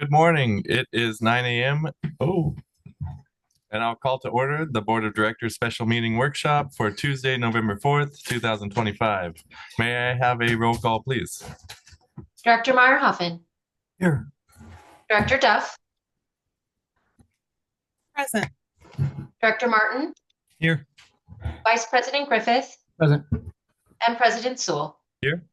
Good morning. It is 9 a.m. Oh, and I'll call to order the Board of Directors Special Meeting Workshop for Tuesday, November 4th, 2025. May I have a roll call, please? Director Meyerhoffen. Here. Director Duff. Present. Director Martin. Here. Vice President Griffith. Present. And President Sewell. Here.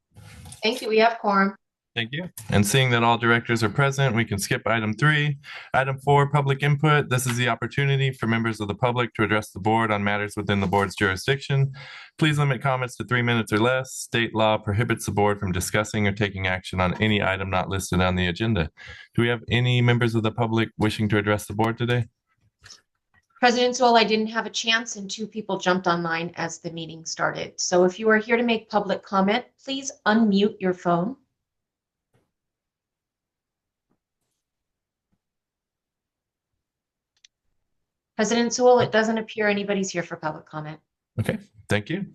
Thank you. We have quorum. Thank you. And seeing that all directors are present, we can skip item 3. Item 4, public input. This is the opportunity for members of the public to address the board on matters within the board's jurisdiction. Please limit comments to 3 minutes or less. State law prohibits the board from discussing or taking action on any item not listed on the agenda. Do we have any members of the public wishing to address the board today? President Sewell, I didn't have a chance and 2 people jumped online as the meeting started. So if you are here to make public comment, please unmute your phone. President Sewell, it doesn't appear anybody's here for public comment. Okay, thank you.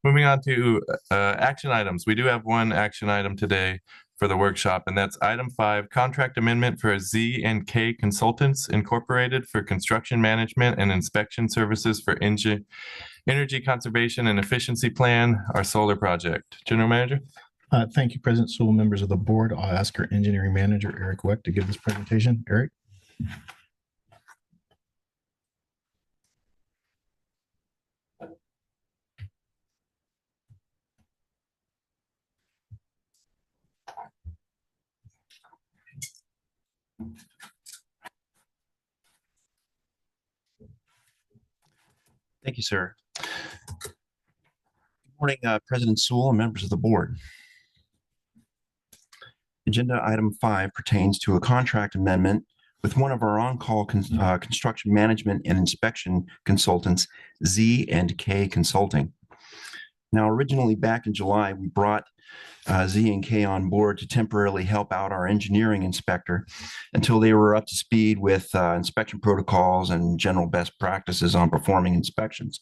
Moving on to action items. We do have one action item today for the workshop, and that's item 5, contract amendment for Z&K Consultants Incorporated for construction management and inspection services for energy conservation and efficiency plan, our solar project. General Manager. Thank you, President Sewell, members of the board. I'll ask our engineering manager, Eric Weck, to give this presentation. Eric. Thank you, sir. Good morning, President Sewell and members of the board. Agenda item 5 pertains to a contract amendment with one of our on-call construction management and inspection consultants, Z&K Consulting. Now, originally back in July, we brought Z&K on board to temporarily help out our engineering inspector until they were up to speed with inspection protocols and general best practices on performing inspections.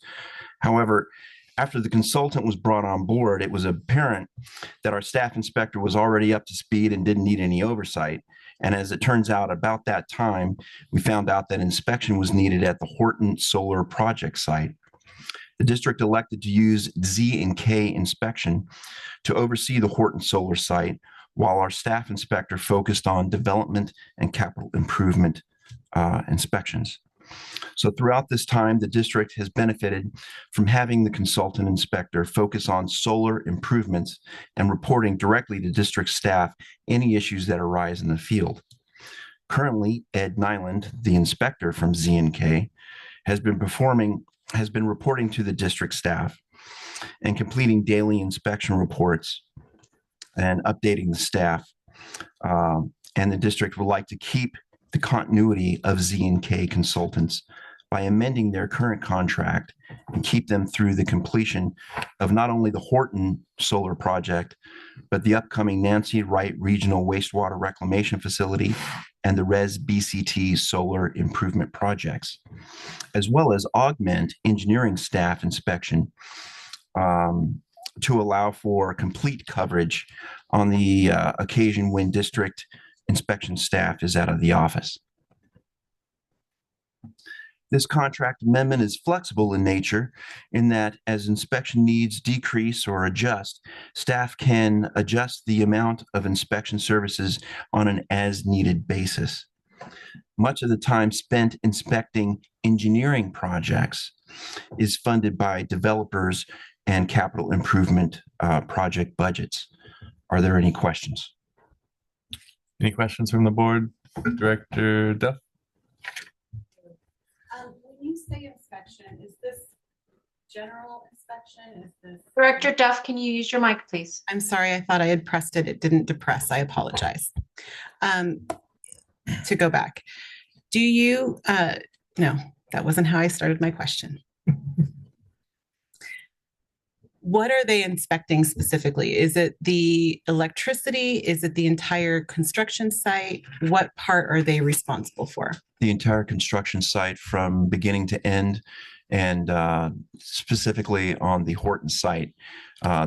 However, after the consultant was brought on board, it was apparent that our staff inspector was already up to speed and didn't need any oversight. And as it turns out, about that time, we found out that inspection was needed at the Horton Solar Project site. The district elected to use Z&K Inspection to oversee the Horton Solar site, while our staff inspector focused on development and capital improvement inspections. So throughout this time, the district has benefited from having the consultant inspector focus on solar improvements and reporting directly to district staff any issues that arise in the field. Currently, Ed Nyland, the inspector from Z&K, has been reporting to the district staff and completing daily inspection reports and updating the staff. And the district would like to keep the continuity of Z&K Consultants by amending their current contract and keep them through the completion of not only the Horton Solar Project, but the upcoming Nancy Wright Regional Wastewater Reclamation Facility and the Res BCT Solar Improvement Projects, as well as augment engineering staff inspection to allow for complete coverage on the occasion when district inspection staff is out of the office. This contract amendment is flexible in nature in that as inspection needs decrease or adjust, staff can adjust the amount of inspection services on an as-needed basis. Much of the time spent inspecting engineering projects is funded by developers and capital improvement project budgets. Are there any questions? Any questions from the board? Director Duff? When you say inspection, is this general inspection? Is this Director Duff, can you use your mic, please? I'm sorry, I thought I had pressed it. It didn't depress. I apologize. To go back, do you no, that wasn't how I started my question. What are they inspecting specifically? Is it the electricity? Is it the entire construction site? What part are they responsible for? The entire construction site from beginning to end, And specifically on the Horton site,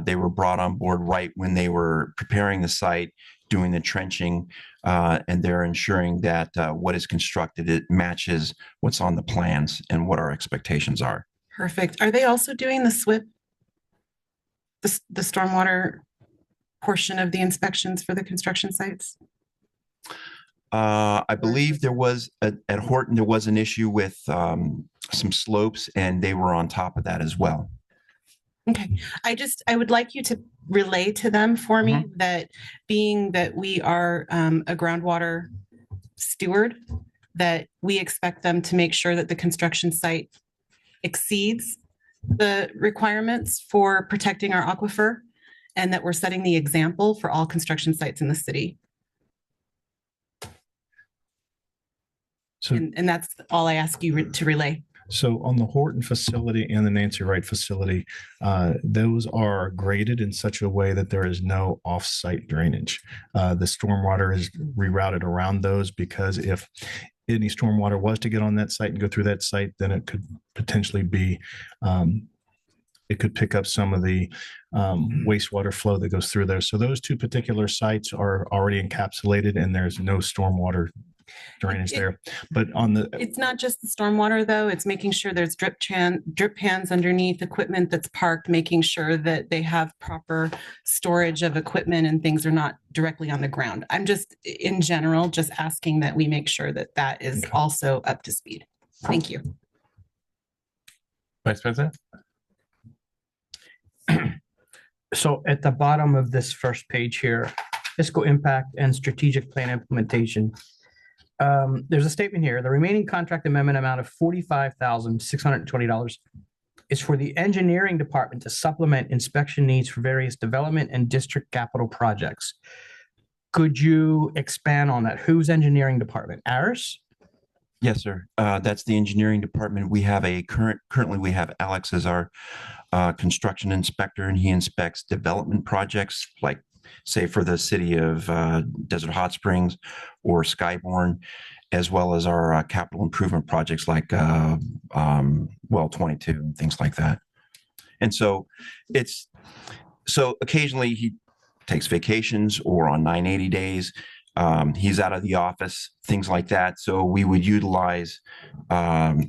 they were brought on board right when they were preparing the site, doing the trenching, and they're ensuring that what is constructed, it matches what's on the plans and what our expectations are. Perfect. Are they also doing the SWIP? The stormwater portion of the inspections for the construction sites? I believe there was at Horton, there was an issue with some slopes, and they were on top of that as well. Okay, I would like you to relay to them for me that being that we are a groundwater steward, that we expect them to make sure that the construction site exceeds the requirements for protecting our aquifer, and that we're setting the example for all construction sites in the city. So, And that's all I ask you to relay. so on the Horton facility and the Nancy Wright facility, those are graded in such a way that there is no off-site drainage. The stormwater is rerouted around those because if any stormwater was to get on that site and go through that site, then it could potentially be, it could pick up some of the wastewater flow that goes through there. So those two particular sites are already encapsulated and there's no stormwater drainage there. But on the, It's not just the stormwater, though. It's making sure there's drip pans underneath equipment that's parked, making sure that they have proper storage of equipment and things are not directly on the ground. I'm just, in general, just asking that we make sure that that is Okay. also up to speed. Thank you. Vice President? So at the bottom of this first page here, fiscal impact and strategic plan implementation. There's a statement here, the remaining contract amendment amount of $45,620 is for the engineering department to supplement inspection needs for various development and district capital projects. Could you expand on that? Whose engineering department? Ours? Yes, sir. That's the engineering department. We have currently we have Alex as our construction inspector, and he inspects development projects like, say, for the city of Desert Hot Springs or Skyborn, as well as our capital improvement projects like Well 22 and things like that. And so occasionally he takes vacations or on 980 days. He's out of the office, things like that. So we would utilize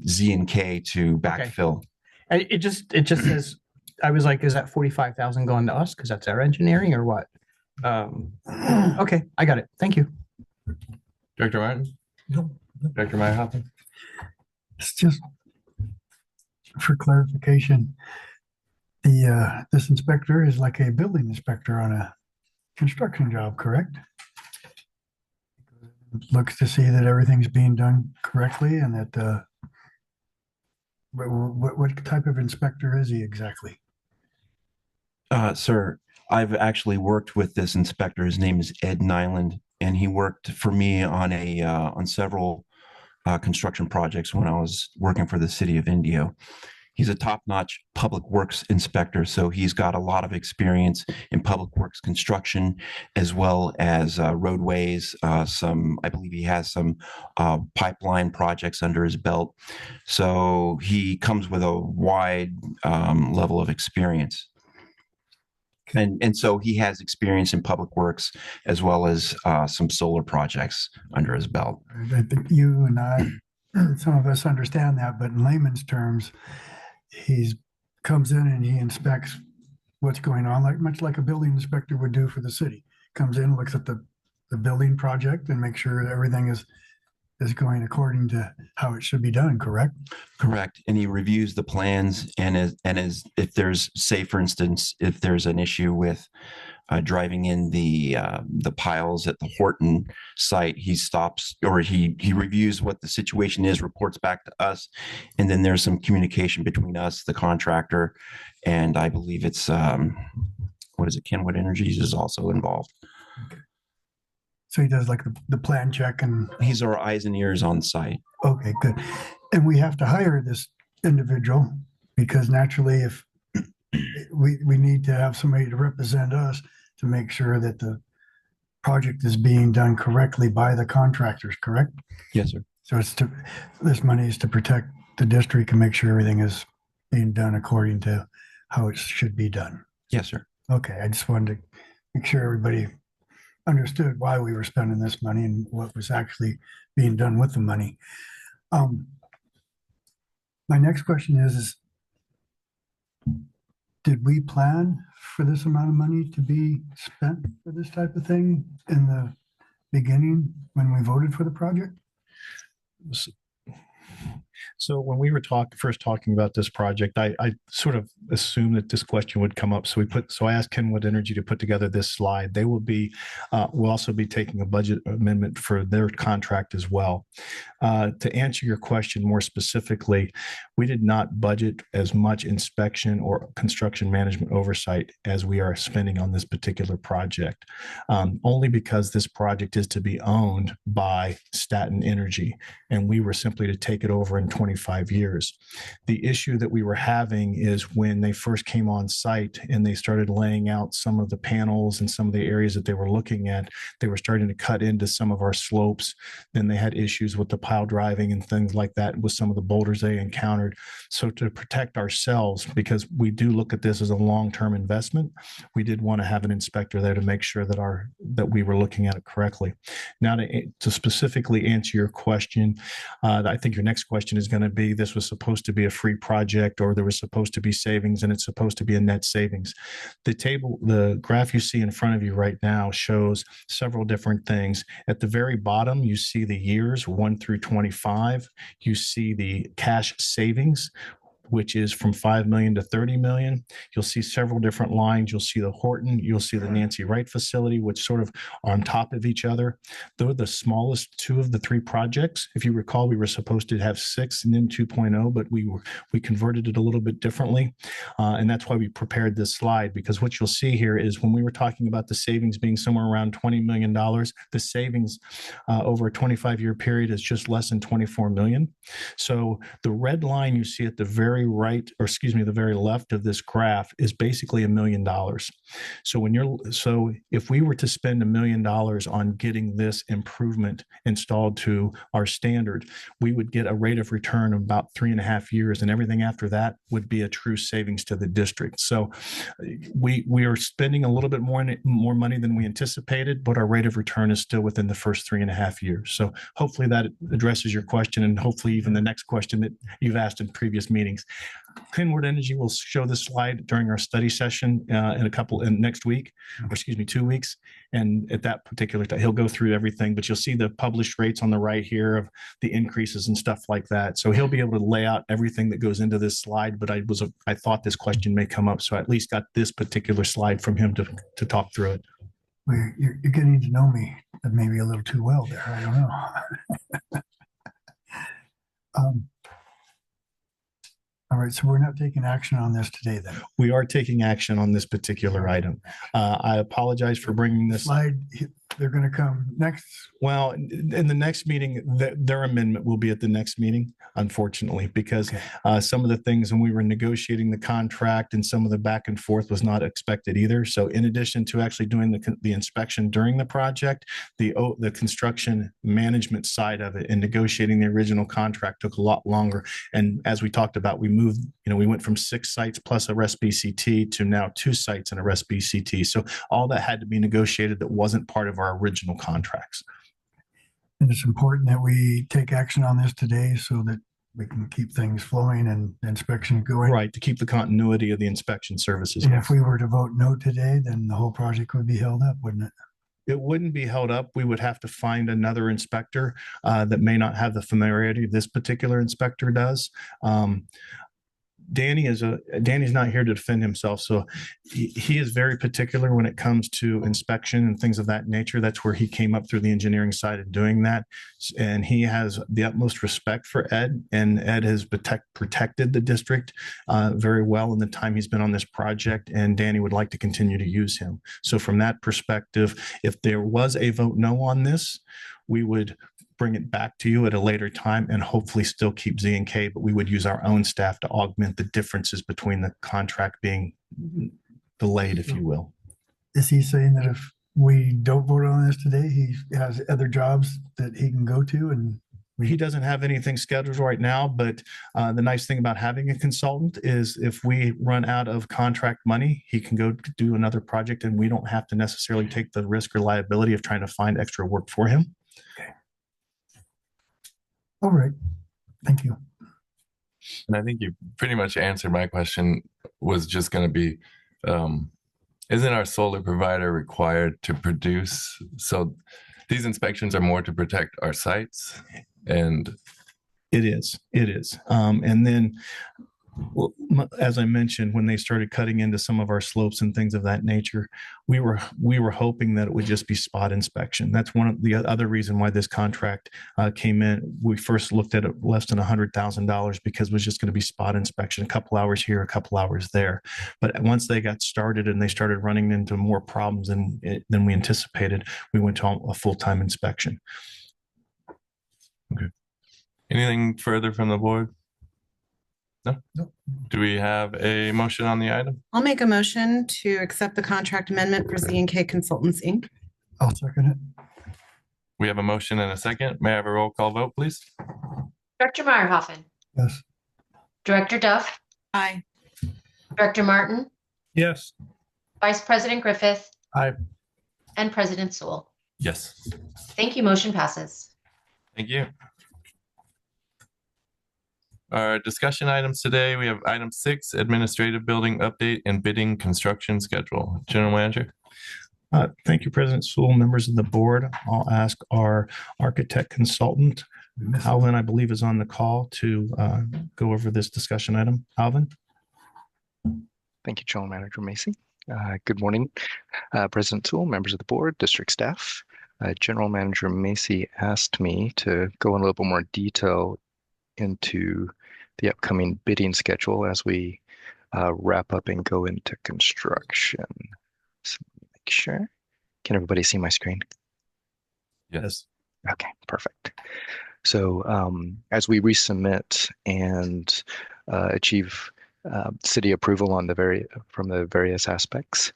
Z and K to backfill. It just says, I was like, is that 45,000 going to us? Because that's our engineering or what? Okay, I got it. Thank you. Director Martin? No, Director Meyerhoffen? it's just for clarification. This inspector is like a building inspector on a construction job, correct? Looks to see that everything's being done correctly and that, what type of inspector is he exactly? Sir, I've actually worked with this inspector. His name is Ed Nyland, and he worked for me on on several construction projects when I was working for the city of Indio. He's a top-notch public works inspector, so he's got a lot of experience in public works construction as well as roadways. I believe he has some pipeline projects under his belt. So he comes with a wide level of experience. And so he has experience in public works as well as some solar projects under his belt. I think you and I, some of us understand that, but in layman's terms, comes in and he inspects what's going on, much like a building inspector would do for the city. Comes in, looks at the building project and makes sure that everything is going according to how it should be done, correct? Correct. And he reviews the plans and if there's, say, for instance, if there's an issue with driving in the piles at the Horton site, he stops or he reviews what the situation is, reports back to us, and then there's some communication between us, the contractor, and I believe it's what is it? Kenwood Energies is also involved. Okay. So he does like the plan check and. He's our eyes and ears on site. Okay, good. And we have to hire this individual because naturally if we need to have somebody to represent us to make sure that the project is being done correctly by the contractors, correct? Yes, sir. So this money is to protect the district and make sure everything is being done according to how it should be done. Yes, sir. Okay, I just wanted to make sure everybody understood why we were spending this money and what was actually being done with the money. My next question is did we plan for this amount of money to be spent for this type of thing in the beginning when we voted for the project? So when we were first talking about this project, I sort of assumed that this question would come up. So I asked Kenwood Energy to put together this slide. They will also be taking a budget amendment for their contract as well. To answer your question more specifically, we did not budget as much inspection or construction management oversight as we are spending on this particular project, only because this project is to be owned by Staten Energy, and we were simply to take it over in 25 years. The issue that we were having is when they first came on site and they started laying out some of the panels and some of the areas that they were looking at, they were starting to cut into some of our slopes. Then they had issues with the pile driving and things like that with some of the boulders they encountered. So to protect ourselves, because we do look at this as a long-term investment, we did want to have an inspector there to make sure that we were looking at it correctly. Now to specifically answer your question, I think your next question is going to be, this was supposed to be a free project, or there was supposed to be savings, and it's supposed to be a net savings. The graph you see in front of you right now shows several different things. At the very bottom, you see the years 1 through 25. You see the cash savings, which is from 5 million to 30 million. You'll see several different lines. You'll see the Horton, you'll see the Nancy Wright facility, which sort of are on top of each other. They're the smallest two of the three projects. If you recall, we were supposed to have 6 NIM 2.0, but we converted it a little bit differently. And that's why we prepared this slide, because what you'll see here is when we were talking about the savings being somewhere around $20 million, the savings over a 25-year period is just less than 24 million. So the red line you see at the very the very left of this graph is basically $1 million. So if we were to spend $1 million on getting this improvement installed to our standard, we would get a rate of return of about 3.5 years, and everything after that would be a true savings to the district. So we are spending a little bit more money than we anticipated, but our rate of return is still within the first 3.5 years. So hopefully that addresses your question, and hopefully even the next question that you've asked in previous meetings. Kenwood Energy will show this slide during our study session in next week, or 2 weeks. And at that particular time, he'll go through everything, but you'll see the published rates on the right here of the increases and stuff like that. So he'll be able to lay out everything that goes into this slide, but I thought this question may come up. So I at least got this particular slide from him to talk through it. Well, you're getting to know me maybe a little too well there. I don't know. All right, so we're not taking action on this today then. We are taking action on this particular item. I apologize for bringing this slide. They're going to come next. Well, in the next meeting, their amendment will be at the next meeting, unfortunately, because some of the things when we were negotiating the contract and some of the back and forth was not expected either. So in addition to actually doing the inspection during the project, the construction management side of it and negotiating the original contract took a lot longer. And as we talked about, we went from 6 sites plus a REST-BCT to now 2 sites and a REST-BCT. So all that had to be negotiated that wasn't part of our original contracts. And it's important that we take action on this today so that we can keep things flowing and the inspection going. Right, to keep the continuity of the inspection services. And if we were to vote no today, then the whole project would be held up, wouldn't it? It wouldn't be held up. We would have to find another inspector that may not have the familiarity this particular inspector does. Danny's not here to defend himself. So he is very particular when it comes to inspection and things of that nature. That's where he came up through the engineering side of doing that. And he has the utmost respect for Ed, and Ed has protected the district very well in the time he's been on this project. And Danny would like to continue to use him. So from that perspective, if there was a vote no on this, we would bring it back to you at a later time and hopefully still keep Z&K, but we would use our own staff to augment the differences between the contract being delayed, if you will. Is he saying that if we don't vote on this today, he has other jobs that he can go to and He doesn't have anything scheduled right now, but the nice thing about having a consultant is if we run out of contract money, he can go do another project and we don't have to necessarily take the risk or liability of trying to find extra work for him. All right. Thank you. And I think you pretty much answered my question, was just going to be, isn't our solar provider required to produce? So these inspections are more to protect our sites and It is. And then, well, as I mentioned, when they started cutting into some of our slopes and things of that nature, we were hoping that it would just be spot inspection. That's one of the other reason why this contract came in. We first looked at it less than $100,000 because it was just going to be spot inspection, a couple hours here, a couple hours there. But once they got started and they started running into more problems than we anticipated, we went to a full-time inspection. Okay. Anything further from the board? No? Nope. Do we have a motion on the item? I'll make a motion to accept the contract amendment for Z&K Consultants, Inc. I'll second it. We have a motion and a second. May I have a roll call vote, please? Director Meyerhoffen, Yes. Director Duff, Aye. Director Martin, Yes. Vice President Griffith. Aye. And President Sewell. Yes. Thank you. Motion passes. Thank you. Our discussion items today, we have item 6, administrative building update and bidding construction schedule. General Manager. Thank you, President Sewell, members of the board. I'll ask our architect consultant, Alvin, I believe, is on the call to go over this discussion item. Alvin? Thank you, General Manager Macy. Good morning, President Sewell, members of the board, district staff. General Manager Macy asked me to go in a little bit more detail into the upcoming bidding schedule as we wrap up and go into construction. So make sure. Can everybody see my screen? Yes. Okay, perfect. So as we resubmit and achieve city approval on from the various aspects,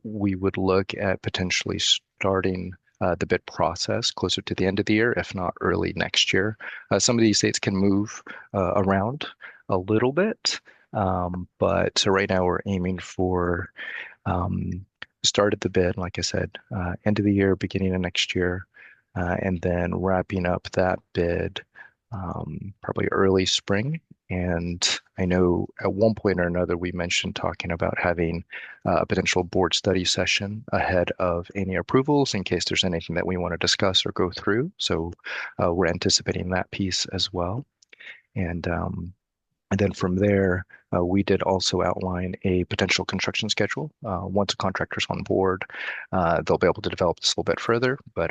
we would look at potentially starting the bid process closer to the end of the year, if not early next year. Some of these dates can move around a little bit, but so right now we're aiming for start of the bid, like I said, end of the year, beginning of next year, and then wrapping up that bid probably early spring. And I know at one point or another, we mentioned talking about having a potential board study session ahead of any approvals in case there's anything that we want to discuss or go through. So we're anticipating that piece as well. And then from there, we did also outline a potential construction schedule. Once a contractor's on board, they'll be able to develop this a little bit further. But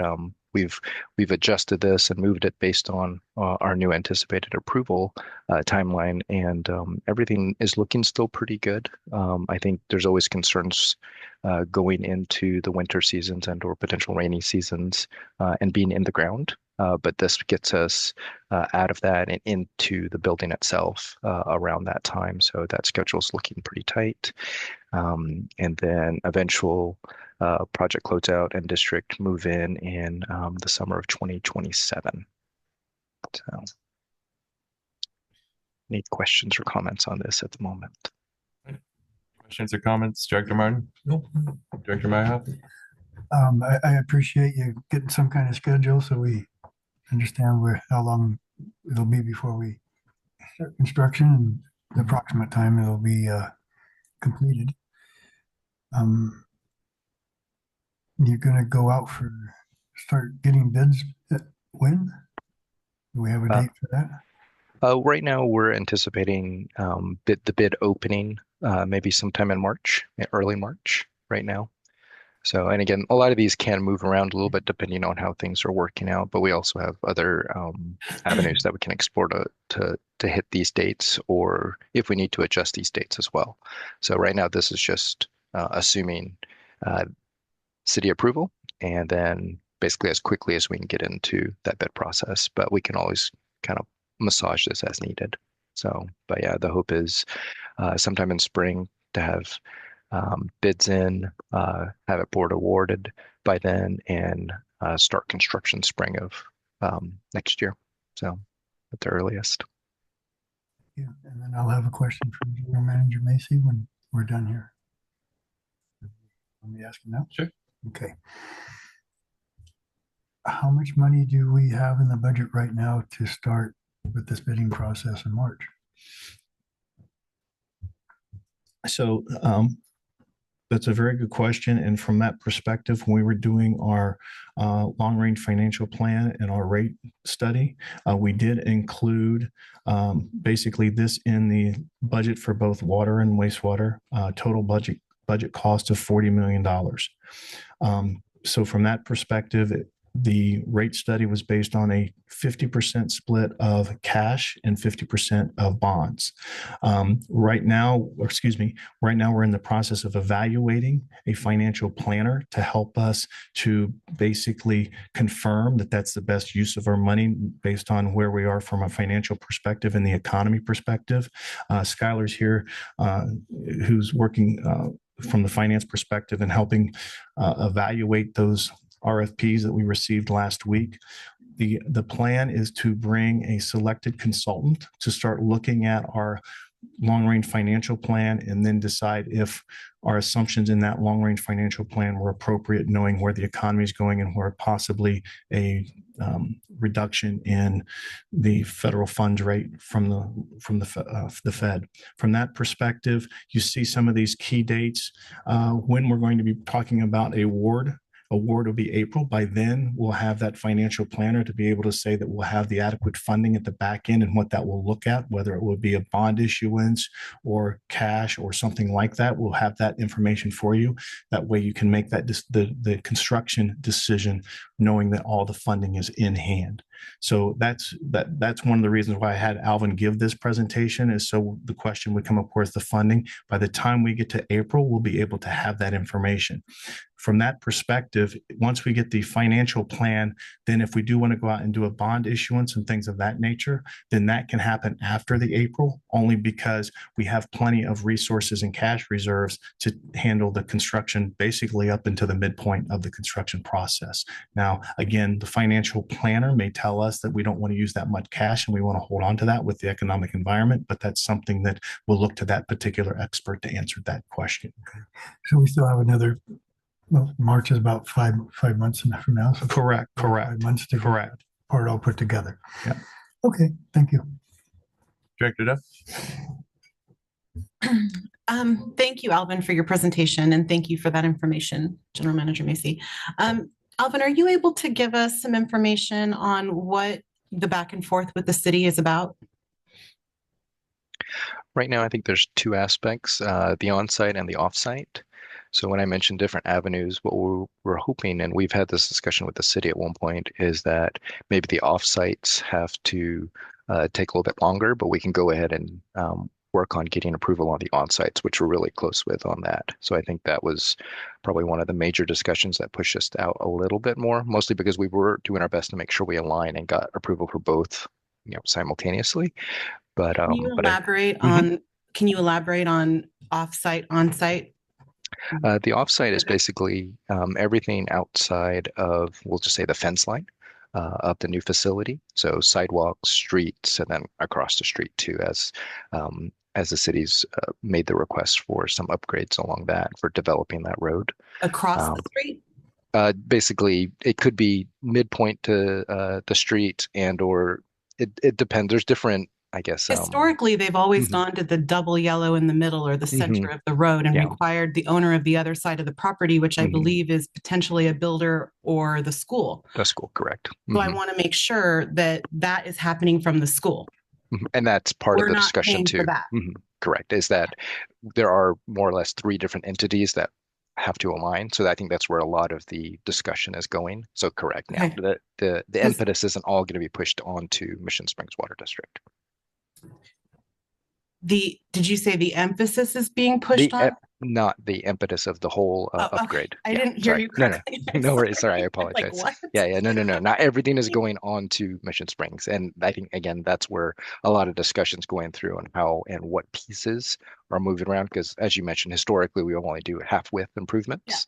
we've adjusted this and moved it based on our new anticipated approval timeline, and everything is looking still pretty good. I think there's always concerns going into the winter seasons and/or potential rainy seasons and being in the ground. But this gets us out of that and into the building itself around that time. So that schedule is looking pretty tight. And then eventual project closeout and district move in the summer of 2027. So any questions or comments on this at the moment? Questions or comments, Director Martin? Nope. Director Meyerhoff? I appreciate you getting some kind of schedule so we understand how long it'll be before we start construction and the approximate time it'll be completed. You're gonna go out start getting bids when? Do we have a date for that? Right now, we're anticipating the bid opening maybe sometime in March, early March right now. So, and again, a lot of these can move around a little bit depending on how things are working out, but we also have other avenues that we can explore to hit these dates, or if we need to adjust these dates as well. So right now, this is just assuming city approval, and then basically as quickly as we can get into that bid process, but we can always kind of massage this as needed. So, but yeah, the hope is sometime in spring to have bids in, have it board awarded by then, and start construction spring of next year. So at the earliest. Yeah, and then I'll have a question from General Manager Macy when we're done here. Let me ask you now. Sure. Okay. How much money do we have in the budget right now to start with this bidding process in March? So that's a very good question. And from that perspective, when we were doing our long-range financial plan and our rate study, we did include basically this in the budget for both water and wastewater, total budget cost of $40 million. So from that perspective, the rate study was based on a 50% split of cash and 50% of bonds. Right now we're in the process of evaluating a financial planner to help us to basically confirm that that's the best use of our money based on where we are from a financial perspective and the economy perspective. Skylar's here, who's working from the finance perspective and helping evaluate those RFPs that we received last week. The plan is to bring a selected consultant to start looking at our long-range financial plan and then decide if our assumptions in that long-range financial plan were appropriate, knowing where the economy is going and where possibly a reduction in the federal funds rate from the Fed. From that perspective, you see some of these key dates when we're going to be talking about award will be April. By then, we'll have that financial planner to be able to say that we'll have the adequate funding at the back end and what that will look at, whether it will be a bond issuance or cash or something like that. We'll have that information for you. That way you can make that the construction decision knowing that all the funding is in hand. So that's one of the reasons why I had Alvin give this presentation, is so the question would come up, where's the funding? By the time we get to April, we'll be able to have that information. From that perspective, once we get the financial plan, then if we do want to go out and do a bond issuance and things of that nature, then that can happen after the April, only because we have plenty of resources and cash reserves to handle the construction basically up into the midpoint of the construction process. Now, again, the financial planner may tell us that we don't want to use that much cash and we want to hold on to that with the economic environment, but that's something that we'll look to that particular expert to answer that question. Okay. So we still have another, well, March is about five months from now. So Correct. 5 months to get that part all put together. Yeah. Okay, thank you. Director Duff. Thank you, Alvin, for your presentation, and thank you for that information, General Manager Macy. Alvin, are you able to give us some information on what the back and forth with the city is about? Right now, I think there's two aspects, the on-site and the off-site. So when I mentioned different avenues, what we're hoping, and we've had this discussion with the city at one point, is that maybe the off-sites have to take a little bit longer, but we can go ahead and work on getting approval on the on-sites, which we're really close with on that. So I think that was probably one of the major discussions that pushed us out a little bit more, mostly because we were doing our best to make sure we align and got approval for both, simultaneously. But Can you elaborate on off-site, on-site? The off-site is basically everything outside of, we'll just say, the fence line of the new facility. So sidewalks, streets, and then across the street too, as the city's made the request for some upgrades along that for developing that road. Across the street? Basically, it could be midpoint to the street, and or it depends. There's different, I guess. Historically, they've always gone to the double yellow in the middle or the center of the road and required the owner of the other side of the property, which I believe is potentially a builder or the school. The school, correct. So I want to make sure that that is happening from the school. And that's part of the discussion too. That. Correct. Is that there are more or less 3 different entities that have to align. So I think that's where a lot of the discussion is going. So correct. Now the impetus isn't all going to be pushed onto Mission Springs Water District. Did you say the emphasis is being pushed on? not the impetus of the whole Oh, okay. upgrade. I Yeah, didn't hear sorry. you No, correctly. no worries. Sorry, I Like, apologize. what? Yeah, no. Not everything is going on to Mission Springs. And I think, again, that's where a lot of discussions going through on how and what pieces are moving around. Because as you mentioned, historically, we only do half-width improvements.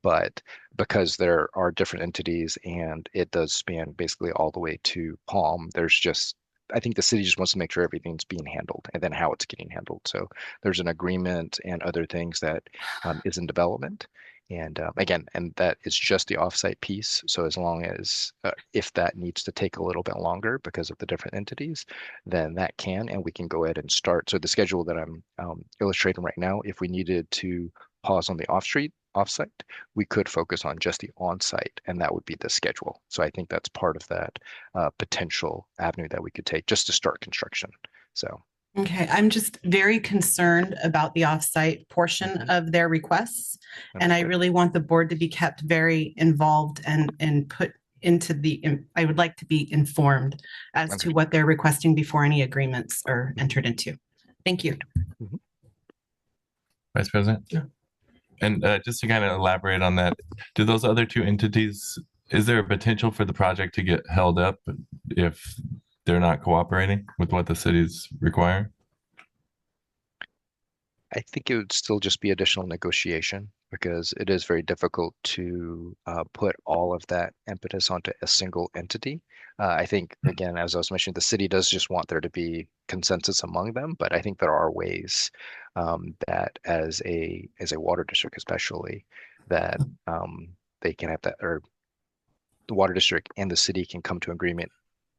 But because there are different entities and it does span basically all the way to Palm, there's just, I think the city just wants to make sure everything's being handled and then how it's getting handled. So there's an agreement and other things that is in development. And again, and that is just the offsite piece. So as long as if that needs to take a little bit longer because of the different entities, then that can, and we can go ahead and start. So the schedule that I'm illustrating right now, if we needed to pause on the offsite, we could focus on just the on-site, and that would be the schedule. So I think that's part of that potential avenue that we could take just to start construction. So. Okay, I'm just very concerned about the offsite portion Mhm. of their requests. And I Understood. really want the board to be kept very involved and put into I would like to be informed as to Understood. what they're requesting before any agreements are entered into. Thank you. Vice President? Yeah. And just to kind of elaborate on that, do those other two entities, is there a potential for the project to get held up if they're not cooperating with what the city's requiring? I think it would still just be additional negotiation because it is very difficult to put all of that impetus onto a single entity. I think, again, as I was mentioning, the city does just want there to be consensus among them, but I think there are ways that as a water district, especially, that they can have that, or the water district and the city can come to agreement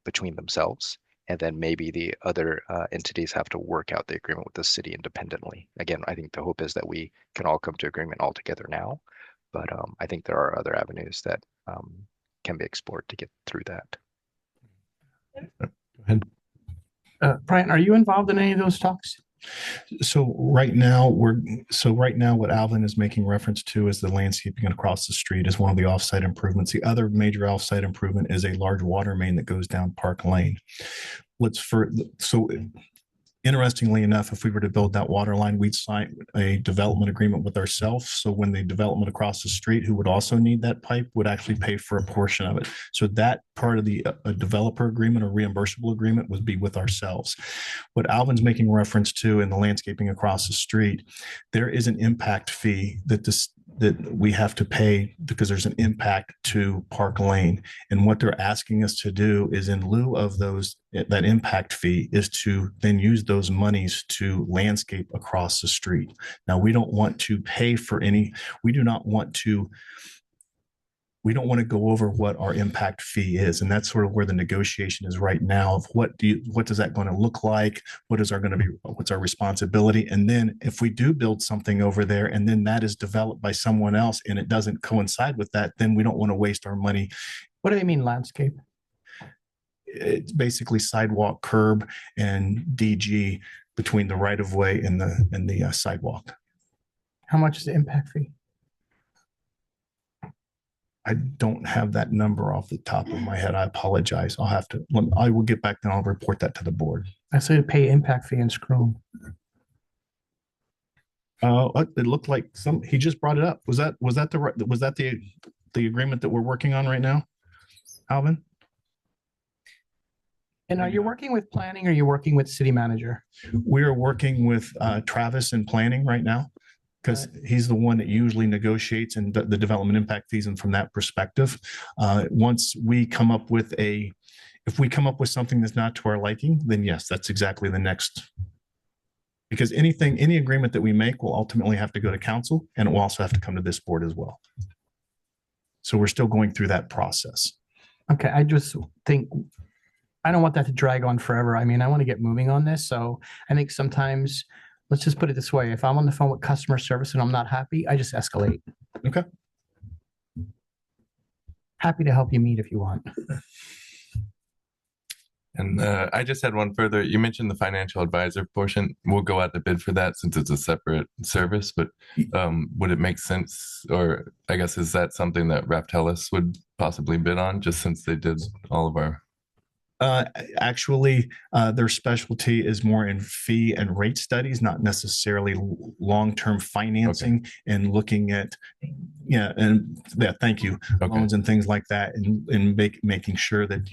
between themselves. And then maybe the other entities have to work out the agreement with the city independently. Again, I think the hope is that we can all come to agreement all together now. But I think there are other avenues that can be explored to get through that. Go ahead. Brian, are you involved in any of those talks? So right now what Alvin is making reference to is the landscaping across the street is one of the offsite improvements. The other major offsite improvement is a large water main that goes down Park Lane. Interestingly enough, if we were to build that water line, we'd sign a development agreement with ourselves. So when the development across the street, who would also need that pipe, would actually pay for a portion of it. So that part of the developer agreement or reimbursable agreement would be with ourselves. What Alvin's making reference to in the landscaping across the street, there is an impact fee that we have to pay because there's an impact to Park Lane. And what they're asking us to do is, in lieu of that impact fee, is to then use those monies to landscape across the street. Now, we don't want to pay for we don't want to go over what our impact fee is. And that's sort of where the negotiation is right now of what does that going to look like? What's our responsibility? And then if we do build something over there and then that is developed by someone else and it doesn't coincide with that, then we don't want to waste our money. What do they mean landscape? It's basically sidewalk, curb, and DG between the right of way and the sidewalk. How much is the impact fee? I don't have that number off the top of my head. I apologize. I will get back and I'll report that to the board. I say to pay impact fee and screw 'em. It looked like he just brought it up. Was that the agreement that we're working on right now, Alvin? And are you working with planning or are you working with city manager? We are working with Travis in planning right now because he's the one that usually negotiates and the development impact fees. And from that perspective, once we come up with if we come up with something that's not to our liking, then yes, that's exactly the next. Because any agreement that we make will ultimately have to go to council and it will also have to come to this board as well. So we're still going through that process. Okay, I just think, I don't want that to drag on forever. I mean, I want to get moving on this. So I think sometimes, let's just put it this way. If I'm on the phone with customer service and I'm not happy, I just escalate. Okay. Happy to help you meet if you want. And I just had one further. You mentioned the financial advisor portion. We'll go out to bid for that since it's a separate service, but would it make sense, or I guess, is that something that Raftellus would possibly bid on just since they did all of our Uh, Actually, their specialty is more in fee and rate studies, not necessarily long-term financing and looking at, thank you, Okay. loans and things like that, and making sure that,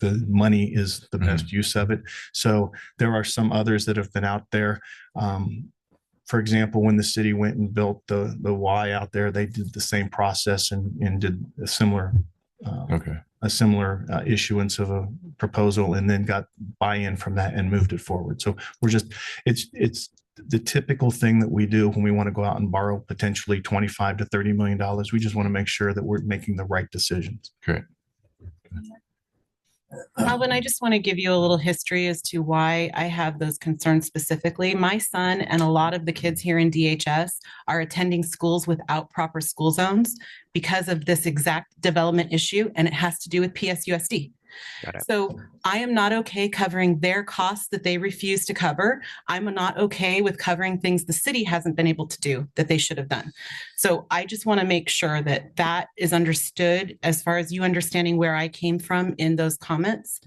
the money is the best use of it. So there are some others that have been out there. For example, when the city went and built the Y out there, they did the same process and did a similar issuance of a proposal, and then got buy-in from that and moved it forward. So it's the typical thing that we do when we want to go out and borrow potentially $25 to $30 million. We just want to make sure that we're making the right decisions. Great. Alvin, I just want to give you a little history as to why I have those concerns specifically. My son and a lot of the kids here in DHS are attending schools without proper school zones because of this exact development issue, and it has to do with PSUSD. Got it. So I am not okay covering their costs that they refuse to cover. I'm not okay with covering things the city hasn't been able to do that they should have done. So I just want to make sure that that is understood as far as you understanding where I came from in those comments,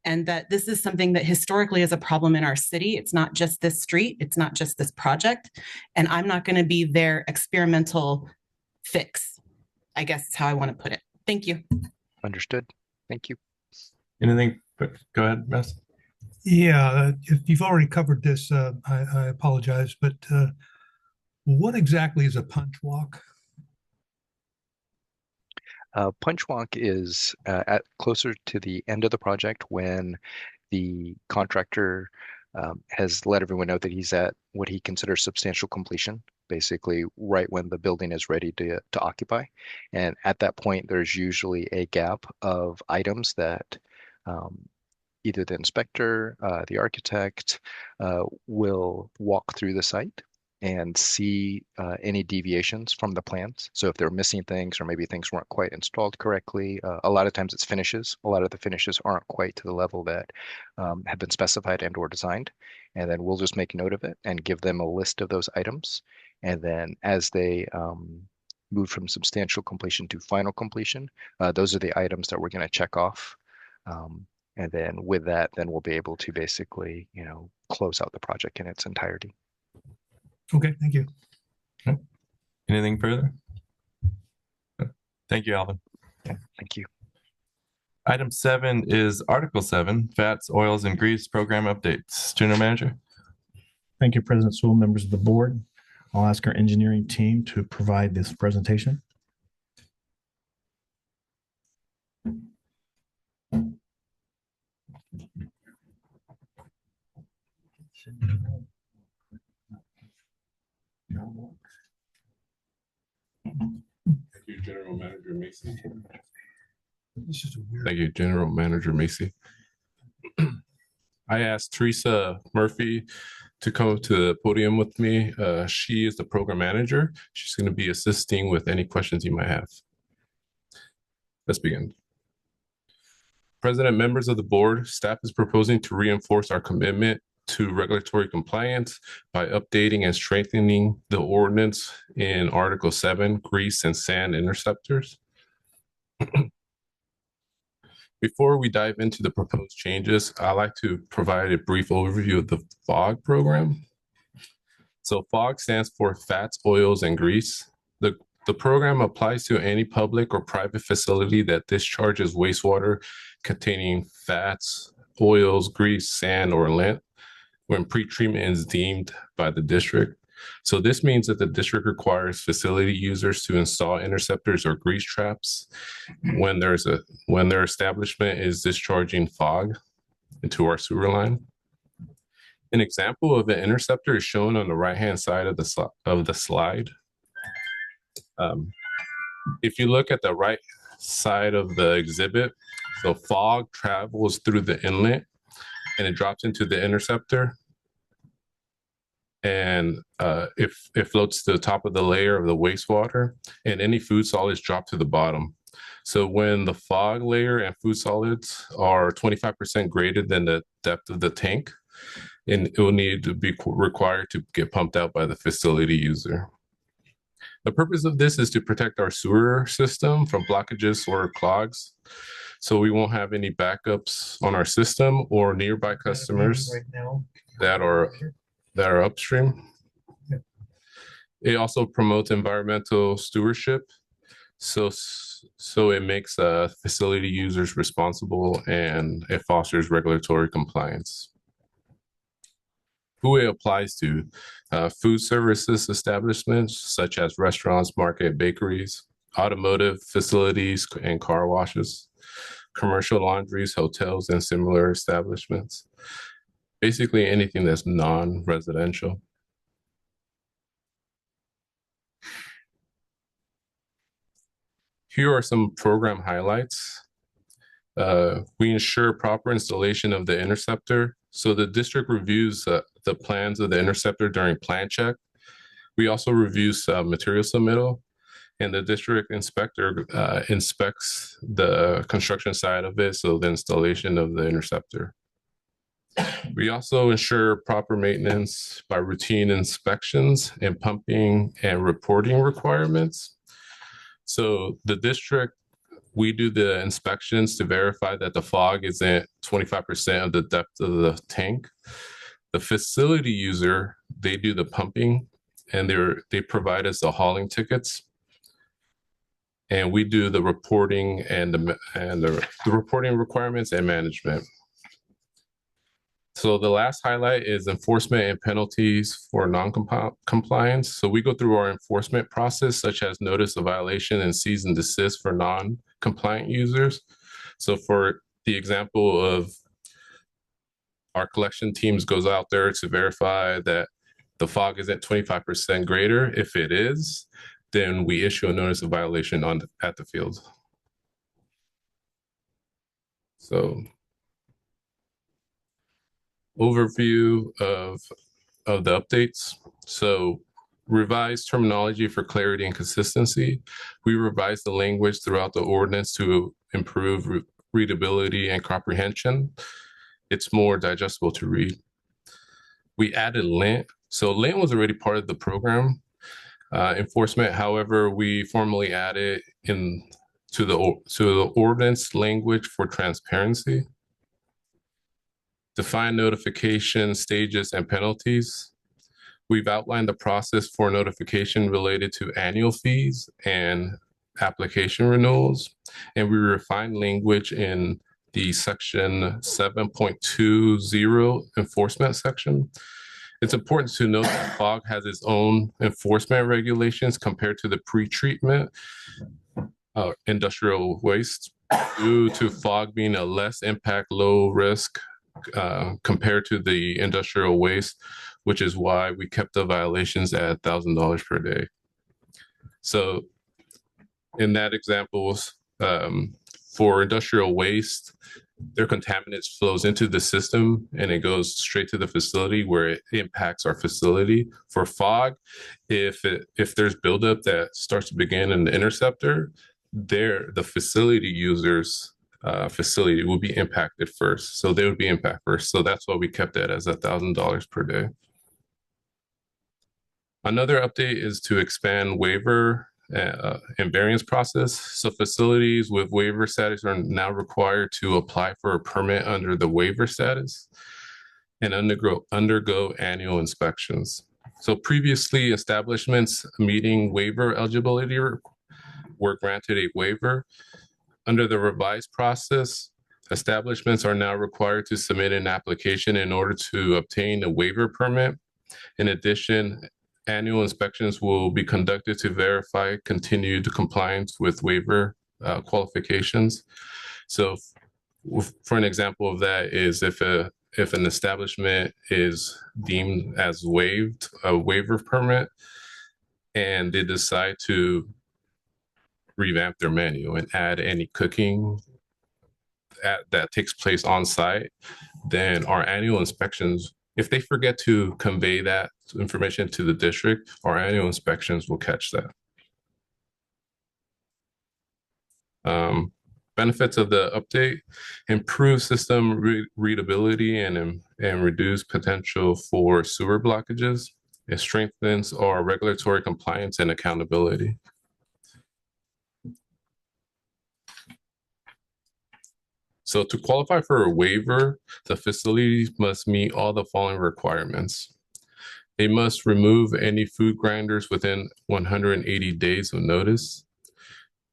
and that this is something that historically is a problem in our city. It's not just this street. It's not just this project. And I'm not going to be their experimental fix, I guess is how I want to put it. Thank you. Understood. Thank you. Anything? Go ahead, Russ. Yeah, if you've already covered this, I apologize, but what exactly is a punch walk? Punch walk is at closer to the end of the project when the contractor has let everyone know that he's at what he considers substantial completion, basically right when the building is ready to occupy. And at that point, there's usually a gap of items that either the inspector, the architect will walk through the site and see any deviations from the plans. So if they're missing things, or maybe things weren't quite installed correctly, a lot of times it's finishes. A lot of the finishes aren't quite to the level that have been specified and or designed. And then we'll just make note of it and give them a list of those items. And then as they move from substantial completion to final completion, those are the items that we're going to check off. And then with that, then we'll be able to basically, close out the project in its entirety. Okay, thank you. Okay. Anything further? Thank you, Alvin. Yeah, thank you. Item 7 is Article 7, Fats, Oils, and Grease Program Updates. General Manager. Thank you, President Sewell, members of the board. I'll ask our engineering team to provide this presentation. Thank you, General Manager Macy. This is a weird. Thank you, General Manager Macy. I asked Teresa Murphy to come to the podium with me. She is the program manager. She's going to be assisting with any questions you might have. Let's begin. President, members of the board, staff is proposing to reinforce our commitment to regulatory compliance by updating and strengthening the ordinance in Article 7, grease and sand interceptors. Before we dive into the proposed changes, I'd like to provide a brief overview of the FOG program. So FOG stands for Fats, Oils, and Grease. The program applies to any public or private facility that discharges wastewater containing fats, oils, grease, sand, or lint when pretreatment is deemed by the district. So this means that the district requires facility users to install interceptors or grease traps when their establishment is discharging FOG into our sewer line. An example of an interceptor is shown on the right-hand side of the slide. If you look at the right side of the exhibit, the FOG travels through the inlet and it drops into the interceptor. And it floats to the top of the layer of the wastewater, and any food solids drop to the bottom. So when the FOG layer and food solids are 25% greater than the depth of the tank, and it will need to be required to get pumped out by the facility user. The purpose of this is to protect our sewer system from blockages or clogs. So we won't have any backups on our system or nearby customers Right now. that are upstream. It also promotes environmental stewardship. So it makes facility users responsible, and it fosters regulatory compliance. Who it applies to: food services establishments such as restaurants, market, bakeries, automotive facilities and car washes, commercial laundries, hotels, and similar establishments. Basically anything that's non-residential. Here are some program highlights. We ensure proper installation of the interceptor. So the district reviews the plans of the interceptor during plan check. We also review material submittal, and the district inspector inspects the construction side of it, so the installation of the interceptor. We also ensure proper maintenance by routine inspections and pumping and reporting requirements. So the district, we do the inspections to verify that the fog isn't 25% of the depth of the tank. The facility user, they do the pumping, and they provide us the hauling tickets. And we do the reporting and the reporting requirements and management. So the last highlight is enforcement and penalties for non-compliance. So we go through our enforcement process, such as notice of violation and cease and desist for non-compliant users. So for the example of our collection teams goes out there to verify that the fog isn't 25% greater. If it is, then we issue a notice of violation at the field. So overview of the updates. So revised terminology for clarity and consistency. We revised the language throughout the ordinance to improve readability and comprehension. It's more digestible to read. We added lint. So lint was already part of the program enforcement. However, we formally added to the ordinance language for transparency. Define notification stages and penalties. We've outlined the process for notification related to annual fees and application renewals. And we refined language in the section 7.20 enforcement section. It's important to note that FOG has its own enforcement regulations compared to the pre-treatment industrial waste, due to FOG being a less impact, low risk compared to the industrial waste, which is why we kept the violations at $1,000 per day. So in that example, for industrial waste, their contaminants flows into the system and it goes straight to the facility where it impacts our facility. For FOG, if there's buildup that starts to begin in the interceptor, the facility users facility will be impacted first. So they would be impacted first. So that's why we kept that as $1,000 per day. Another update is to expand waiver and variance process. So facilities with waiver status are now required to apply for a permit under the waiver status and undergo annual inspections. So previously, establishments meeting waiver eligibility were granted a waiver. Under the revised process, establishments are now required to submit an application in order to obtain a waiver permit. In addition, annual inspections will be conducted to verify continued compliance with waiver qualifications. So for an example of that is if an establishment is deemed as waived a waiver permit and they decide to revamp their menu and add any cooking that takes place on site, then our annual inspections, if they forget to convey that information to the district, our annual inspections will catch that. Benefits of the update: improve system readability and reduce potential for sewer blockages. It strengthens our regulatory compliance and accountability. So to qualify for a waiver, the facility must meet all the following requirements. They must remove any food grinders within 180 days of notice.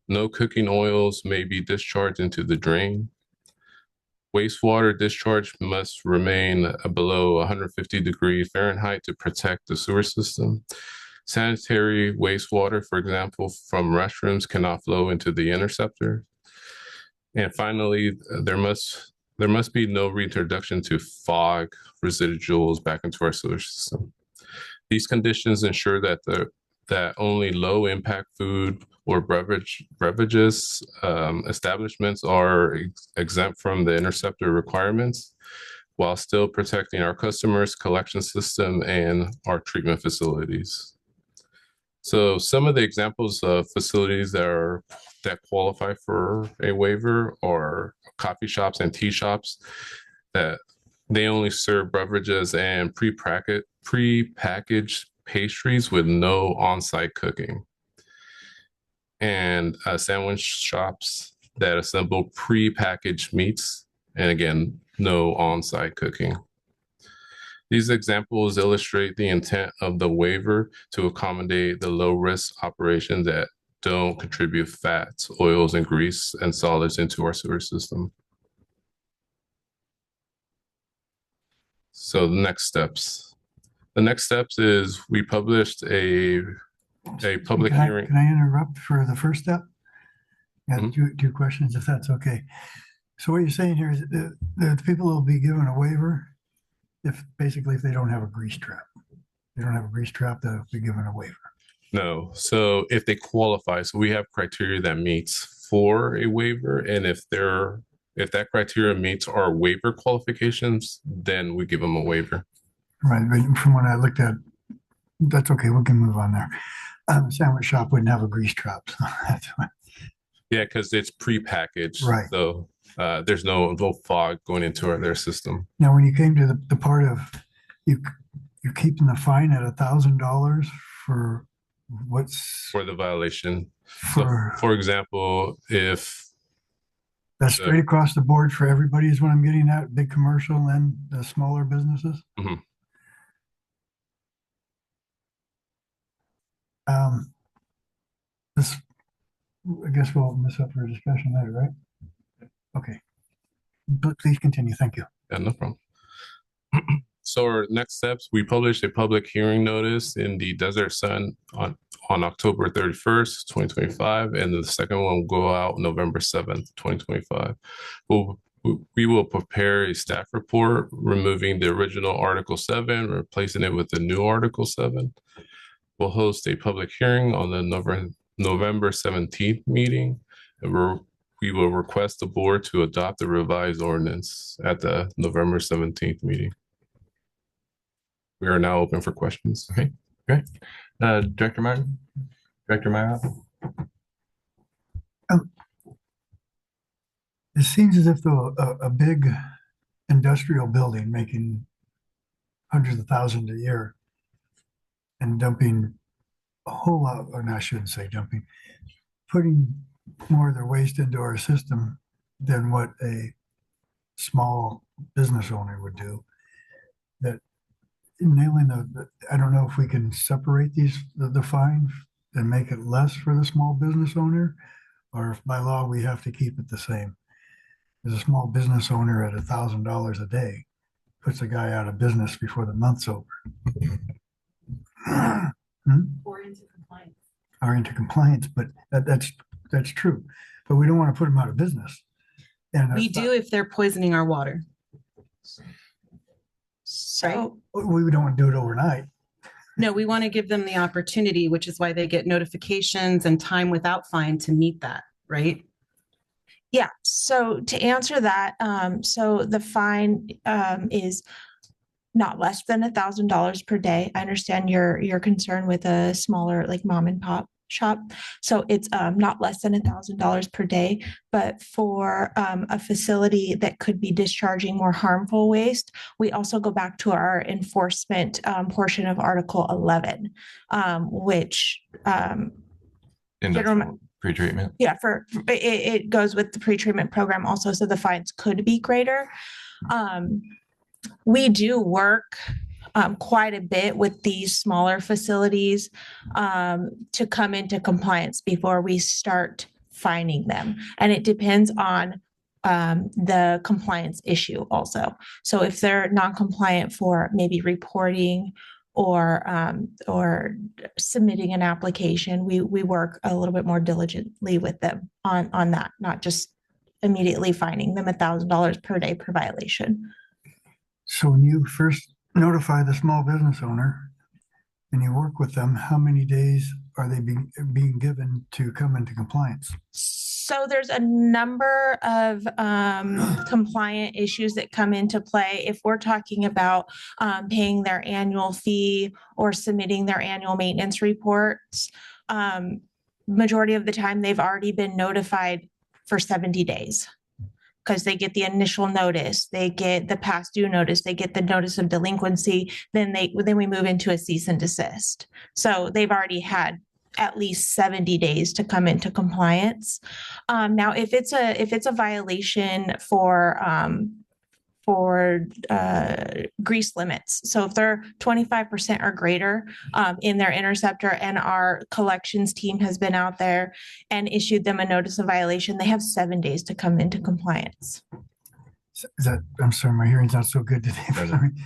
No cooking oils may be discharged into the drain. Wastewater discharge must remain below 150 degrees Fahrenheit to protect the sewer system. Sanitary wastewater, for example, from restrooms cannot flow into the interceptor. And finally, there must be no reintroduction to fog residuals back into our sewer system. These conditions ensure that only low impact food or beverages establishments are exempt from the interceptor requirements, while still protecting our customers, collection system, and our treatment facilities. So some of the examples of facilities that qualify for a waiver are coffee shops and tea shops that they only serve beverages and prepackaged pastries with no on-site cooking. And sandwich shops that assemble prepackaged meats, and again, no on-site cooking. These examples illustrate the intent of the waiver to accommodate the low-risk operations that don't contribute fats, oils, and grease and solids into our sewer system. So the next steps. The next steps is we published a public hearing. Can I interrupt for the first step? I have two questions, if that's okay. So what you're saying here is that the people will be given a waiver if they don't have a grease trap. They don't have a grease trap, they'll be given a waiver. No. So if they qualify, so we have criteria that meets for a waiver, and if that criteria meets our waiver qualifications, then we give them a waiver. Right, but from what I looked at, that's okay, we can move on there. Sandwich shop wouldn't have a grease trap. So that's fine. Yeah, because it's prepackaged. Right. So there's no fog going into their system. Now, when you came to the part of you're keeping the fine at $1,000 for what's for the violation. For, so for example, if that's straight across the board for everybody is what I'm getting at, big commercial and the smaller businesses. Mm-hmm. This, I guess we'll miss up for a discussion later, right? Okay. Please continue. Thank you. Yeah, no problem. So our next steps, we published a public hearing notice in the Desert Sun on October 31st, 2025, and the second one will go out November 7th, 2025. We will prepare a staff report, removing the original Article 7, replacing it with the new Article 7. We'll host a public hearing on the November 17th meeting, and we will request the board to adopt the revised ordinance at the November 17th meeting. We are now open for questions. Okay, great. Director Martin? Director Myra? It seems as if though a big industrial building making hundreds of thousands a year and dumping a whole lot, and I shouldn't say dumping, putting more of their waste into our system than what a small business owner would do. That nailing I don't know if we can separate the fine and make it less for the small business owner, or if by law we have to keep it the same. As a small business owner at $1,000 a day puts a guy out of business before the month's over. Or into compliance. Or into compliance, but that's true. But we don't want to put them out of business. And We do if they're poisoning our water. So we don't want to do it overnight. No, we want to give them the opportunity, which is why they get notifications and time without fine to meet that, right? yeah, so to answer that, so the fine is not less than $1,000 per day. I understand your concern with a smaller like mom and pop shop. So it's not less than $1,000 per day, but for a facility that could be discharging more harmful waste, we also go back to our enforcement portion of Article 11, which Pretreatment. Yeah, it goes with the pretreatment program also, so the fines could be greater. We do work quite a bit with these smaller facilities to come into compliance before we start fining them. And it depends on the compliance issue also. So if they're non-compliant for maybe reporting or submitting an application, we work a little bit more diligently with them on that, not just immediately fining them $1,000 per day per violation. So when you first notify the small business owner and you work with them, how many days are they being given to come into compliance? So there's a number of compliant issues that come into play. If we're talking about paying their annual fee or submitting their annual maintenance reports, majority of the time they've already been notified for 70 days. Because they get the initial notice, they get the past due notice, they get the notice of delinquency, then we move into a cease and desist. So they've already had at least 70 days to come into compliance. Now, if it's a violation for grease limits, so if they're 25% or greater in their interceptor and our collections team has been out there and issued them a notice of violation, they have 7 days to come into compliance. I'm sorry, my hearing's not so good today.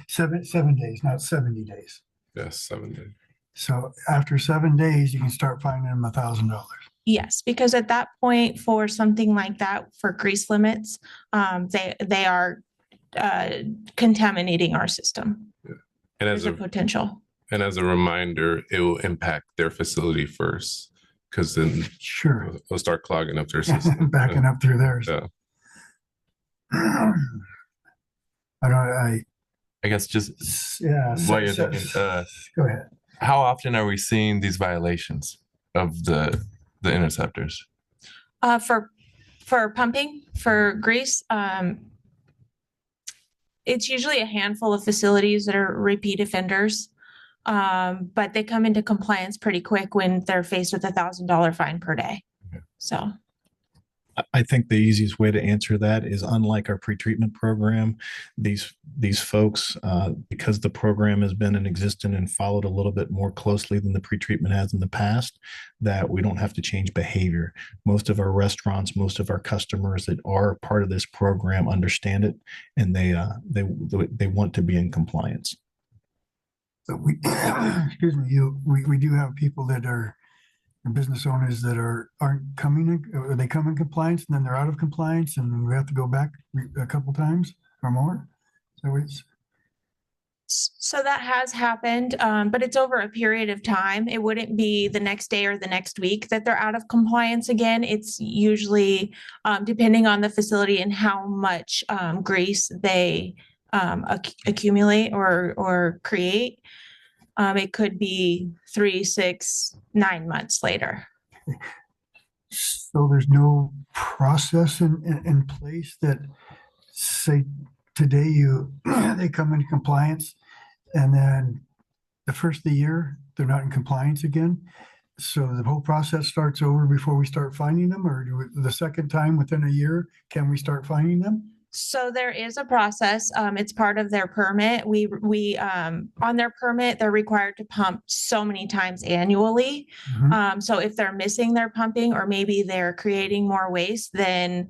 7 days, not 70 days. Yes, 7 days. So after 7 days, you can start fining them $1,000. Yes, because at that point, for something like that, for grease limits, they are contaminating our system. Yeah. And There's a potential. And as a reminder, it will impact their facility first, because then Sure, they'll start clogging up their system. backing up through theirs. Yeah. I guess just yeah. while you're thinking, Go ahead. how often are we seeing these violations of the interceptors? For pumping, for grease, it's usually a handful of facilities that are repeat offenders. But they come into compliance pretty quick when they're faced with $1,000 fine per day. Okay. So I think the easiest way to answer that is, unlike our pretreatment program, these folks, because the program has been in existence and followed a little bit more closely than the pretreatment has in the past, that we don't have to change behavior. Most of our restaurants, most of our customers that are part of this program understand it, and they want to be in compliance. But we, excuse me, we do have people that are business owners that aren't coming in, or they come in compliance and then they're out of compliance and we have to go back a couple times or more. So that has happened, but it's over a period of time. It wouldn't be the next day or the next week that they're out of compliance again. It's usually depending on the facility and how much grease they accumulate or create. It could be 3, 6, 9 months later. So there's no process in place that, say, today they come into compliance and then the first of the year they're not in compliance again. So the whole process starts over before we start finding them, or the second time within a year, can we start finding them? So there is a process. It's part of their permit. We on their permit, they're required to pump so many times annually. Mhm. So if they're missing their pumping, or maybe they're creating more waste than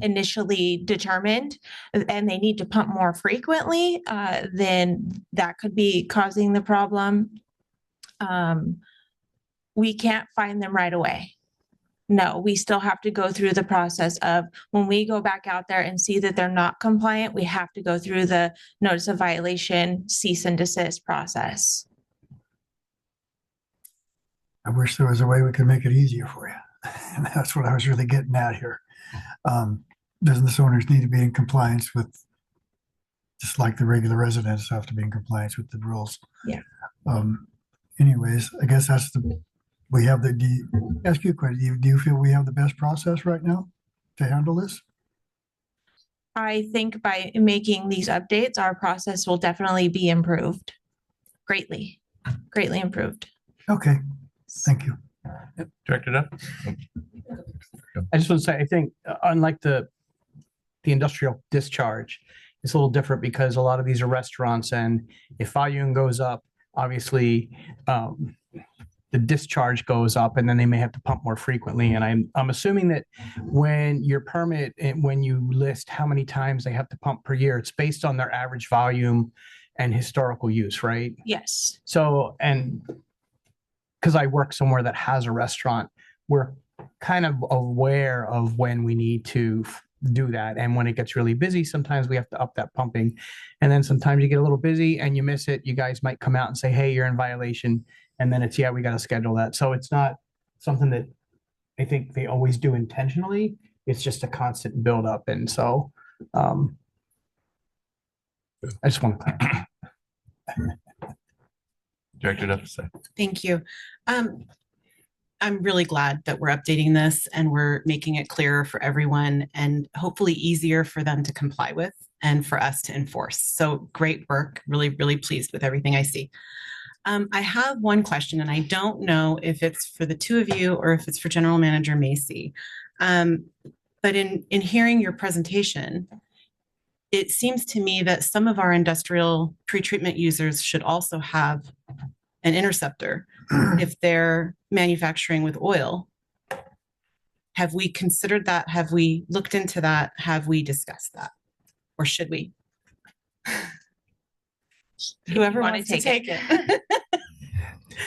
initially determined, and they need to pump more frequently, then that could be causing the problem. We can't find them right away. No, we still have to go through the process of, when we go back out there and see that they're not compliant, we have to go through the notice of violation, cease and desist process. I wish there was a way we could make it easier for you. And that's what I was really getting at here. Business owners need to be in compliance with, just like the regular residents have to be in compliance with the rules. Yeah. Anyways, I guess that's ask you a question. Do you feel we have the best process right now to handle this? I think by making these updates, our process will definitely be improved. Greatly improved. Okay, thank you. Director Duff? I just want to say, I think unlike the industrial discharge, it's a little different because a lot of these are restaurants, and if volume goes up, obviously the discharge goes up, and then they may have to pump more frequently. And I'm assuming that when your permit and when you list how many times they have to pump per year, it's based on their average volume and historical use, right? Yes. So, and because I work somewhere that has a restaurant, we're kind of aware of when we need to do that. And when it gets really busy, sometimes we have to up that pumping. And then sometimes you get a little busy and you miss it. You guys might come out and say, hey, you're in violation. And then it's, yeah, we got to schedule that. So it's not something that I think they always do intentionally. It's just a constant buildup. And so I just want to clarify. Director Duff, say. Thank you. I'm really glad that we're updating this and we're making it clearer for everyone and hopefully easier for them to comply with and for us to enforce. So great work. Really, really pleased with everything I see. I have one question, and I don't know if it's for the two of you or if it's for General Manager Macy. But in hearing your presentation, it seems to me that some of our industrial pretreatment users should also have an interceptor if they're manufacturing with oil. Have we considered that? Have we looked into that? Have we discussed that? Or should we? Whoever wants to take it.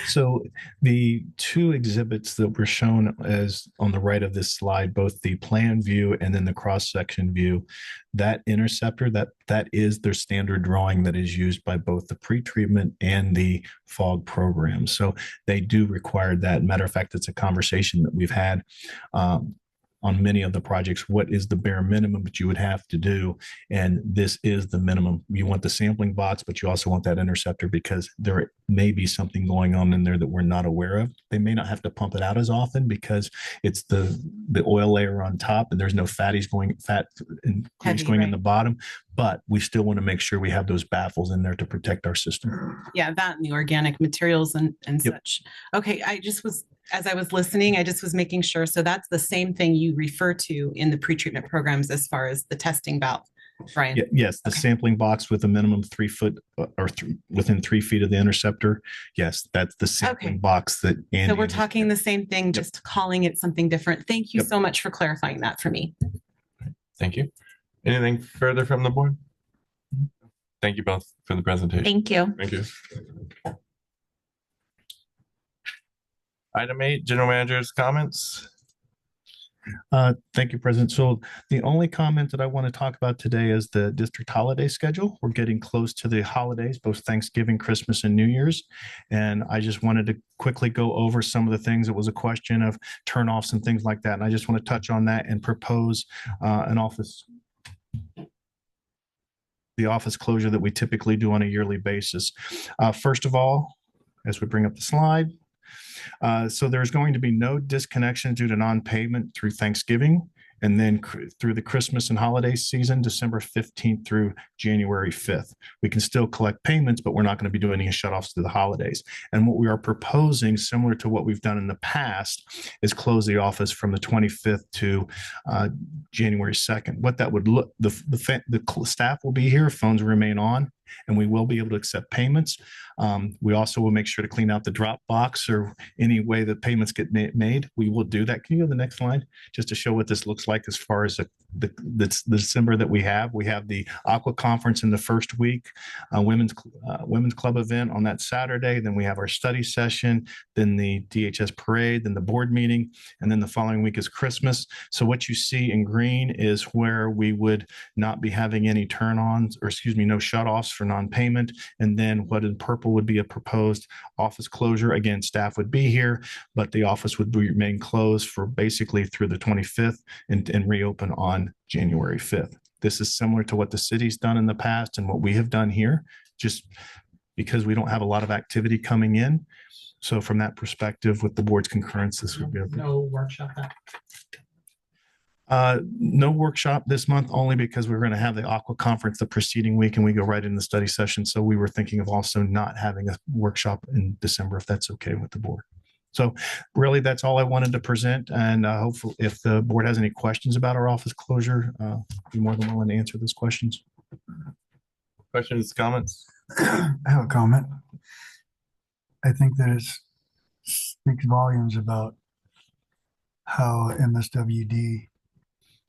So the two exhibits that were shown as on the right of this slide, both the plan view and then the cross-section view, that interceptor, that is their standard drawing that is used by both the pretreatment and the fog program. So they do require that. Matter of fact, it's a conversation that we've had on many of the projects. What is the bare minimum that you would have to do? And this is the minimum. You want the sampling box, but you also want that interceptor because there may be something going on in there that we're not aware of. They may not have to pump it out as often because it's the oil layer on top and there's no fat and grease going in the bottom, but we still want to make sure we have those baffles in there to protect our system. Yeah, that and the organic materials and Yep. such. Okay, as I was listening, I just was making sure. So that's the same thing you refer to in the pretreatment programs as far as the testing valve, Brian? Yes, the Okay. sampling box with a minimum 3 foot within 3 feet of the interceptor. Yes, that's the sampling Okay. box that. So we're talking the same thing, just calling it something different. Thank you Yep. so much for clarifying that for me. Thank you. Anything further from the board? Thank you both for the presentation. Thank you. Thank you. Item 8, General Manager's comments. Thank you, President. So the only comment that I want to talk about today is the district holiday schedule. We're getting close to the holidays, both Thanksgiving, Christmas, and New Year's. And I just wanted to quickly go over some of the things. It was a question of turnoffs and things like that. And I just want to touch on that and propose the office closure that we typically do on a yearly basis. First of all, as we bring up the slide, so there's going to be no disconnection due to non-payment through Thanksgiving, and then through the Christmas and holiday season, December 15th through January 5th. We can still collect payments, but we're not going to be doing any shutoffs through the holidays. And what we are proposing, similar to what we've done in the past, is close the office from the 25th to January 2nd. What that would look, the staff will be here, phones remain on, and we will be able to accept payments. We also will make sure to clean out the drop box or any way that payments get made. We will do that. Can you go to the next slide just to show what this looks like as far as the December that we have? We have the Aqua Conference in the first week, women's club event on that Saturday. Then we have our study session, then the DHS parade, then the board meeting, and then the following week is Christmas. So what you see in green is where we would not be having any turn-ons, or excuse me, no shutoffs for non-payment. And then what in purple would be a proposed office closure. Again, staff would be here, but the office would remain closed for basically through the 25th and reopen on January 5th. This is similar to what the city's done in the past and what we have done here, just because we don't have a lot of activity coming in. So from that perspective, with the board's concurrence, this would be okay. No workshop. No workshop this month, only because we're going to have the Aqua Conference the preceding week and we go right in the study session. So we were thinking of also not having a workshop in December, if that's okay with the board. So really, that's all I wanted to present. And hopefully, if the board has any questions about our office closure, be more than willing to answer those questions. Questions, comments? I have a comment. I think that it speaks volumes about how MSWD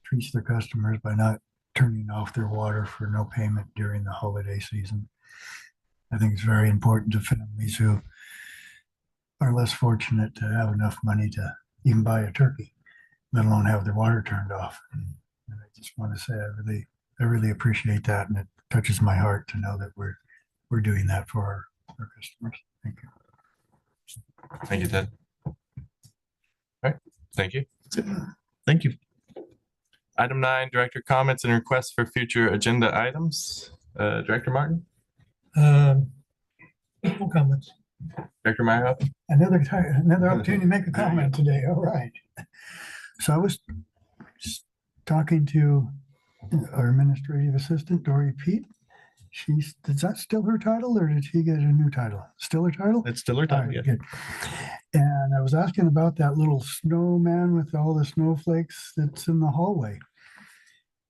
treats their customers by not turning off their water for no payment during the holiday season. I think it's very important to families who are less fortunate to have enough money to even buy a turkey, let alone have their water turned off. And I just want to say I really appreciate that, and it touches my heart to know that we're doing that for our customers. Thank you. Thank you, Ted. All right, thank you. Thank you. Item 9, director comments and requests for future agenda items. Director Martin, No comments. Director Meyerhoff. Another opportunity to make a comment today. All right. So I was talking to our administrative assistant, Dory Pete. Is that still her title, or did she get a new title? Still her title? It's still our All time. right, Yeah. good. And I was asking about that little snowman with all the snowflakes that's in the hallway.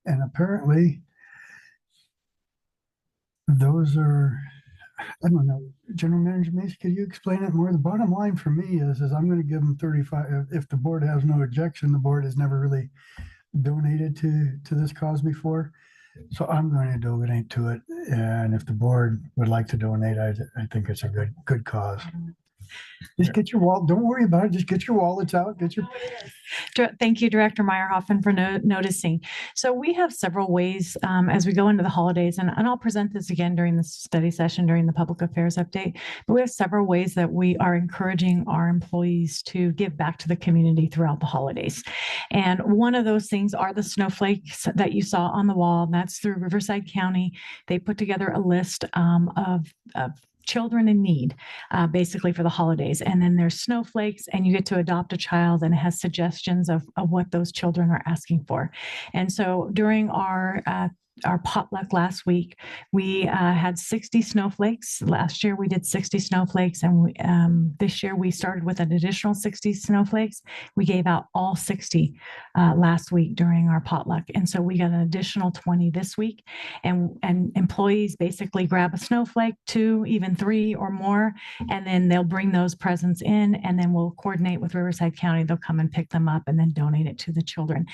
And apparently those are, I don't know, General Manager Macy, could you explain it more? The bottom line for me is I'm going to give them 35. If the board has no objection, the board has never really donated to this cause before. So I'm going to donate to it. And if the board would like to donate, I think it's a good cause. Just get your wallet. Don't worry about it. Just get your wallets out. Thank you, Director Meyerhoffen, for noticing. So we have several ways as we go into the holidays, and I'll present this again during the study session during the public affairs update, but we have several ways that we are encouraging our employees to give back to the community throughout the holidays. And one of those things are the snowflakes that you saw on the wall. That's through Riverside County. They put together a list of children in need, basically for the holidays. And then there's snowflakes, and you get to adopt a child, and it has suggestions of what those children are asking for. And so during our potluck last week, we had 60 snowflakes. Last year we did 60 snowflakes, and this year we started with an additional 60 snowflakes. We gave out all 60 last week during our potluck, and so we got an additional 20 this week. And employees basically grab a snowflake, 2, even 3 or more, and then they'll bring those presents in, and then we'll coordinate with Riverside County. They'll come and pick them up and then donate it to the children.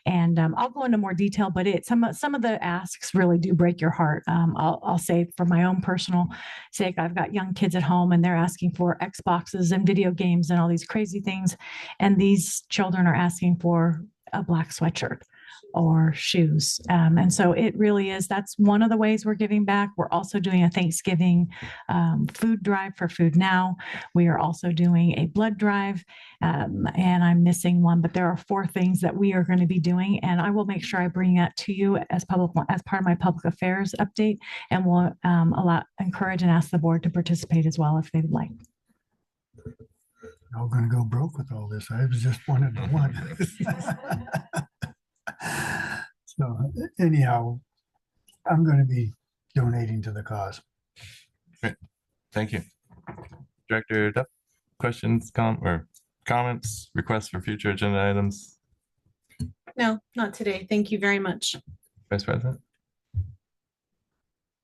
And I'll go into more detail, but some of the asks really do break your heart. I'll say for my own personal sake, I've got young kids at home, and they're asking for Xboxes and video games and all these crazy things. And these children are asking for a black sweatshirt or shoes. And so it really is, that's one of the ways we're giving back. We're also doing a Thanksgiving food drive for Food Now. We are also doing a blood drive, and I'm missing one, but there are 4 things that we are going to be doing. And I will make sure I bring that to you as part of my public affairs update, and we'll encourage and ask the board to participate as well if they would like. All going to go broke with all this. I was just one of the one. So anyhow, I'm going to be donating to the cause. Great. Thank you. Director Duff, questions, comments, requests for future agenda items? No, not today. Thank you very much. Vice President?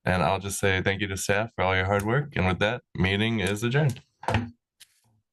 And I'll just say thank you to staff for all your hard work. And with that, meeting is adjourned.